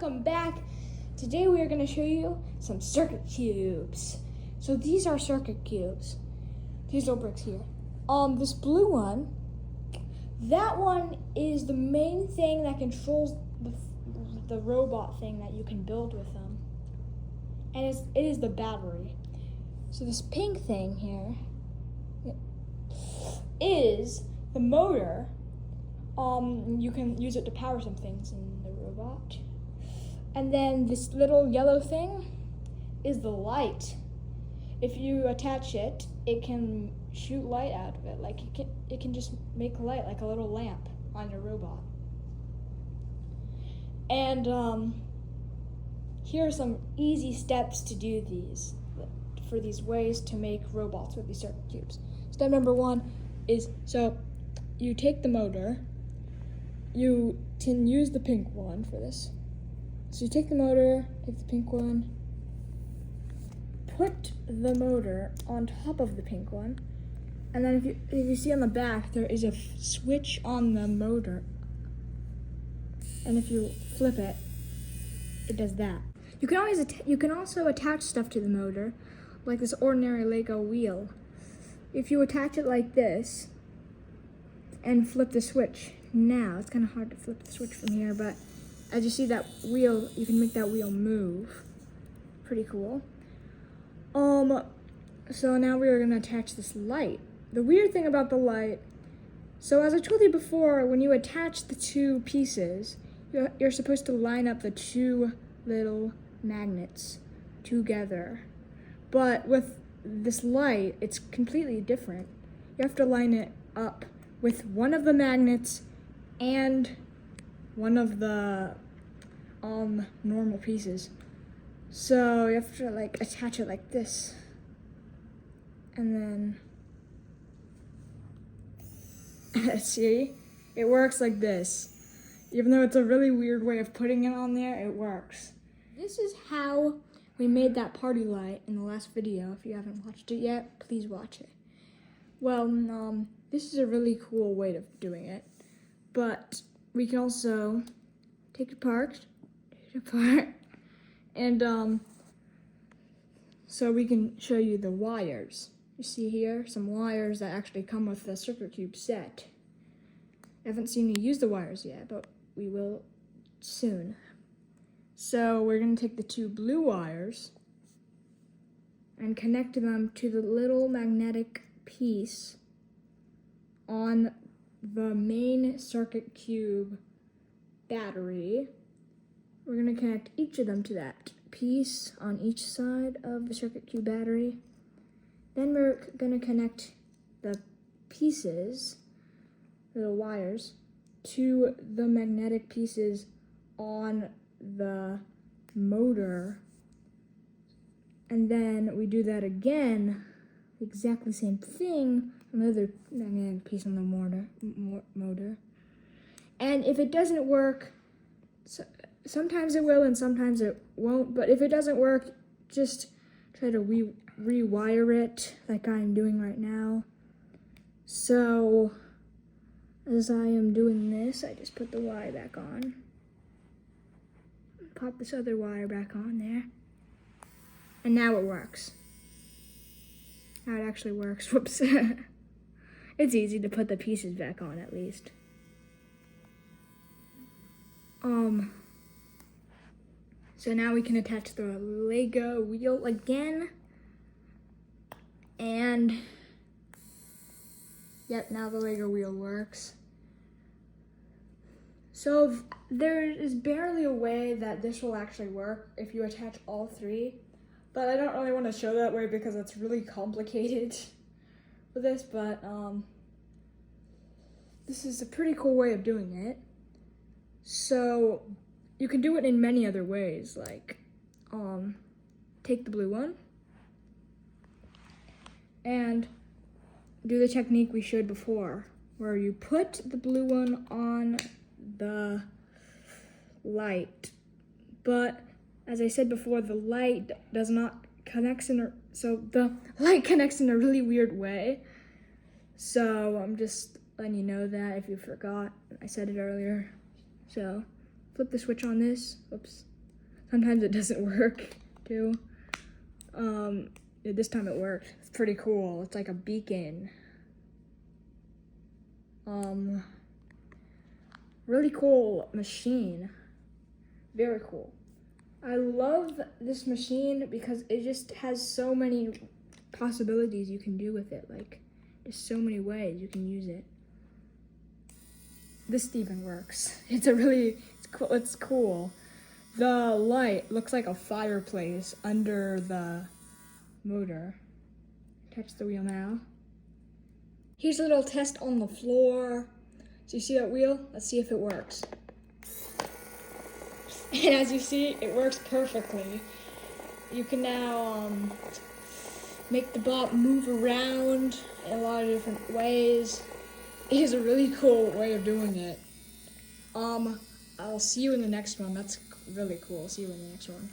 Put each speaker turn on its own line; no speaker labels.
welcome back. Today we are going to show you some circuit cubes. So these are circuit cubes. These little bricks here. This blue one, that one is the main thing that controls the robot thing that you can build with them. And it is the battery. So this pink thing here is the motor. You can use it to power some things in the robot. And then this little yellow thing is the light. If you attach it, it can shoot light out of it. Like it can just make light like a little lamp on your robot. And here are some easy steps to do these, for these ways to make robots with these circuit cubes. Step number 1 is, so you take the motor. You can use the pink one for this. So you take the motor, take the pink one, put the motor on top of the pink one, and then if you see on the back, there is a switch on the motor. And if you flip it, it does that. You can also attach stuff to the motor, like this ordinary Lego wheel. If you attach it like this and flip the switch, now it's kind of hard to flip the switch from here, but as you see that wheel, you can make that wheel move. Pretty cool. So now we are gonna attach this light. The weird thing about the light, so as I told you before, when you attach the two pieces, you're supposed to line up the two little magnets together. But with this light, it's completely different. You have to line it up with one of the magnets and one of the normal pieces. So you have to attach it like this. And then see, it works like this. Even though it's a really weird way of putting it on there, it works. This is how we made that party light in the last video. If you haven't watched it yet, please watch it. Well, this is a really cool way of doing it. But we can also take it apart, and so we can show you the wires. You see here some wires that actually come with the circuit cube set. I haven't seen you use the wires yet, but we will soon. So we're going to take the two blue wires and connect them to the little magnetic piece on the main circuit cube battery. We're going to connect each of them to that piece on each side of the circuit cube battery. Then we're going to connect the pieces, little wires, to the magnetic pieces on the motor. And then we do that again, exactly same thing, another magnetic piece on the motor. And if it doesn't work, sometimes it will and sometimes it won't, but if it doesn't work, just try to rewire it like I'm doing right now. So as I am doing this, I just put the wire back on. Pop this other wire back on there. And now it works. Now it actually works. Whoops. It's easy to put the pieces back on at least. So now we can attach the Lego wheel again. And yep, now the Lego wheel works. So there is barely a way that this will actually work if you attach all three. But I don't really want to show that way because it's really complicated for this, but this is a pretty cool way of doing it. So you can do it in many other ways, like take the blue one and do the technique we showed before, where you put the blue one on the light, but as I said before, the light does not connect so the light connects in a really weird way. So I'm just letting you know that if you forgot, I said it earlier. So flip the switch on this. Oops. Sometimes it doesn't work too. This time it worked. It's pretty cool. It's like a beacon. Really cool machine. Very cool. I love this machine because it just has so many possibilities you can do with it. Like, there's so many ways you can use it. This even works. It's cool. It's cool. The light looks like a fireplace under the motor. Touch the wheel now. Here's a little test on the floor. So you see that wheel? Let's see if it works. And as you see, it works perfectly. You can now make the bot move around in a lot of different ways. It is a really cool way of doing it. I'll see you in the next one. That's really cool. See you in the next one.